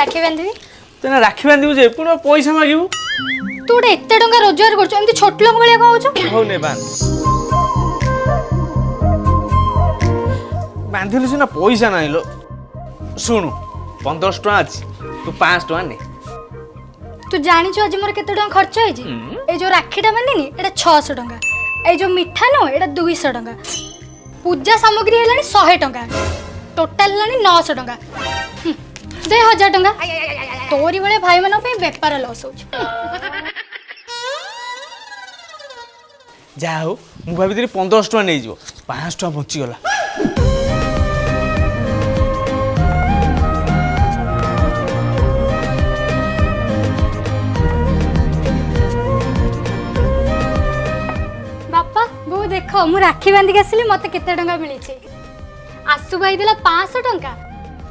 राखी बांधवी तेना राखी बांधु जे पुण पैसा मागिबु तू गोटे एत टंका रोजगार करछ एमती छोट लोक भलिया कहउछ हो ने बांध बांधिलु सिना पैसा नाइलो सुनु 1500 टका अछि तू 500 टका ने तू जानि छ आज मोर केते टंका खर्च होई छी ए जो राखीटा बांधिनी एटा 600 टंका ए जो मिठा नो एटा 200 टंका पूजा सामग्री हेलानी 100 टंका टोटल हेलानी 900 टंका दे 1000 टंका तोरी बळे भाई मन पे व्यापार लॉस हो जा हो मु भाबितरी 1500 टका नै जिवो 500 टका बची गला बापा बो देखो मु राखी बांधी के आसिली मते केते टंका मिली छी आसु भाई देला 500 टंका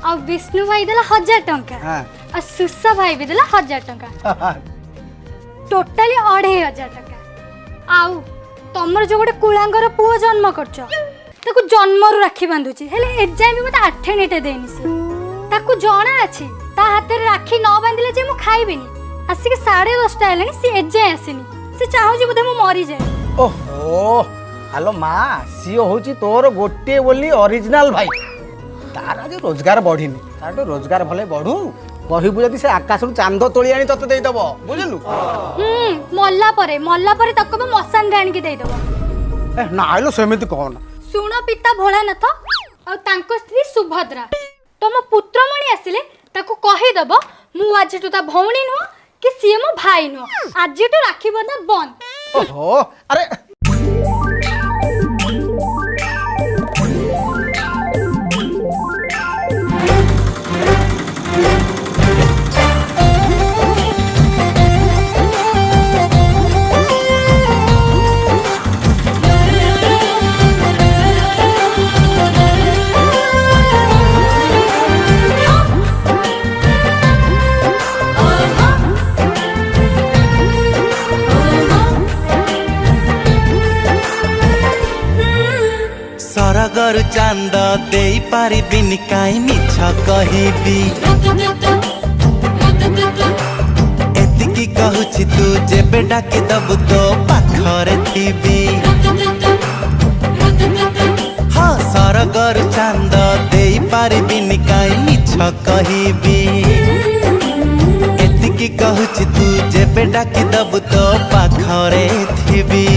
आ विष्णु भाई देला 1000 टंका आ सुसा भाई भी देला 1000 टंका टोटली 2500 टंका आउ तमर जो गोटे कुलांगर पुओ जन्म करछ ताकू जन्मरु राखी बांधुची हेले एजाय भी मते आठेनीटे देनी सी ताकू जणा अछि ता हाथे राखी न बांधिले जे मु खाइबेनी आसी के 10:30 हेलानी सी एजाय आसीनी से चाहू जे बुधे मु मरी जाय ओहो हेलो माँ सी हूँ तोर गोटे बोली ओरिजिनल भाई तार आज रोजगार बढ़ीनी तार रोजगार भले बढ़ू कहबू जदि से आकाश चांद तोली आनी तते देदब बुझलु मल्ला परे तक मसान आनी के देदब नाइलो सेमिति कहना सुण पिता भोलानाथ और तांको स्त्री सुभद्रा तुम पुत्रमणि आसिले ताको कहि दब मु आज ता भौणी नुह कि सीए मो भाई नुह आज राखी बंधा बंद ओहो अरे सरगर चांद दे पारिबिनी काई मिछ कहिबी एतिकी कहूछि तू जेबे डाके दबु तो पाखरे थिबी हाँ सरगर चांद दे पारिबिनी काई मिछ कहिबी एतिकी कहूछि तू जेबे डाके दबु तो पाखरे थिबी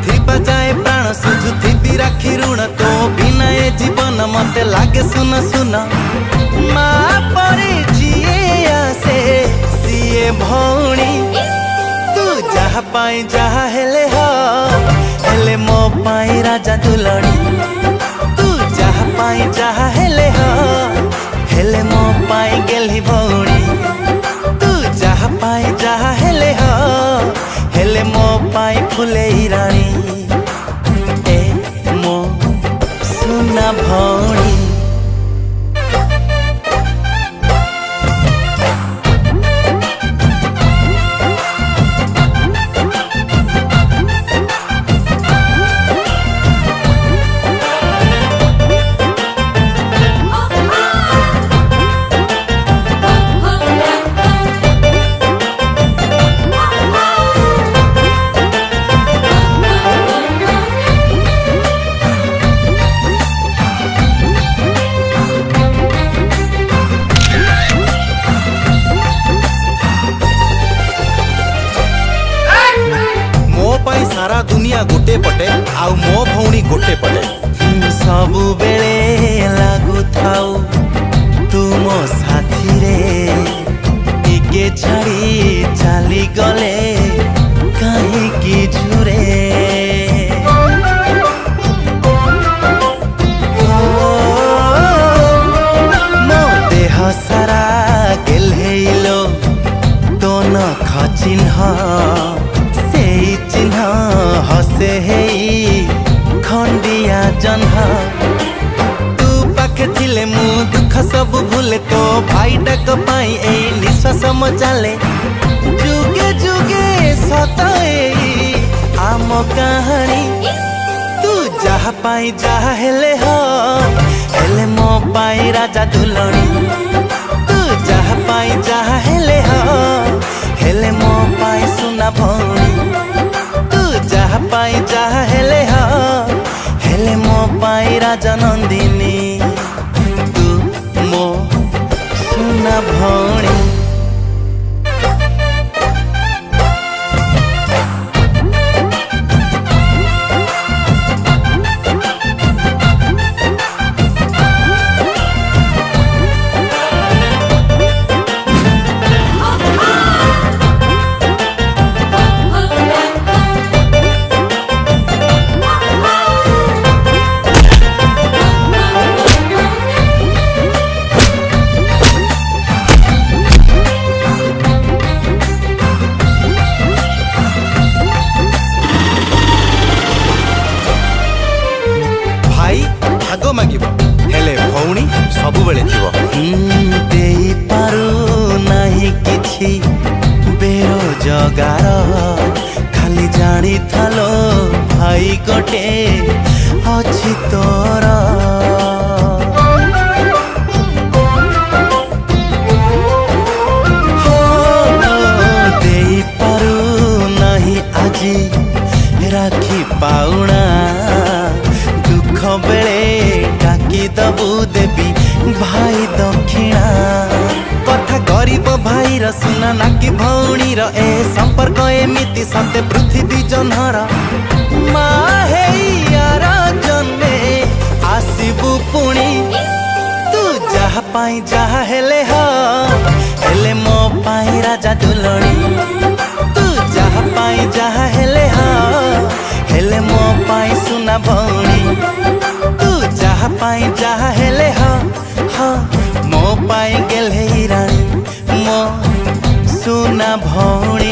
थिबा जाए प्राण सुझुथिबी राखी ऋण तो बिना ए जीवन मते लागे सुन सुन माँ परे जिए आसे सीए भौणी तू जहा पाई जहा हेले हो हेले मो पाई राजा दुलड़ी तू जहा पाई जहा हेले हो हेले मो पाई गेली भौणी तू जहा पाई जहा हेले हो हेले मो पाई फुले रानी ए मो सुना भौणी सारा दुनिया गोटे पटे आउ मो भौणी गोटे पटे सबु बेले लागू थाउ तुम साथी रे टिके छाड़ी चली गले कहीं की झुरे मो देह सारा गेल्हेलो तो न खचिन्ह चिन्ह हसे खंडिया जन्ह तू पाखे थिले मु दुख सब भूले तो भाई डाक पाई ए निश्वास मचाले जुगे जुगे सताए आम कहानी तू जहा पाई जहा हेले हो हेले मो पाई राजा दुलड़ी तू जहा पाई जहा हेले हो हेले मो पाई सुना भौणी तू जहा पाई जहा हेले हो हेले मो पाई राजा नंदिनी तू मो सुना भौणी भाग मागिब हेले भौणी सबु बेले थिबो देई पारु नाही किछि बेरोजगार खाली जानी थालो भाई गोटे अछि तोर देई पारु नाही आजी राखी पाउना बेले डाकी दबु देवी भाई दक्षिणा कथा गरीब भाई र सुना नाकी भौणी र ए संपर्क एमिति सते पृथ्वी जन्हर मा हेयार जन्मे आसिबु पुणी तू जहा पाई जहा हेले हो हेले मो पाई राजा दुलणी तू जहा पाई जहा हेले हो हेले मो पाई सुना भौणी तू जहा पाई जहा हेले हो मो पाई गेले रानी मो सुना भौणी।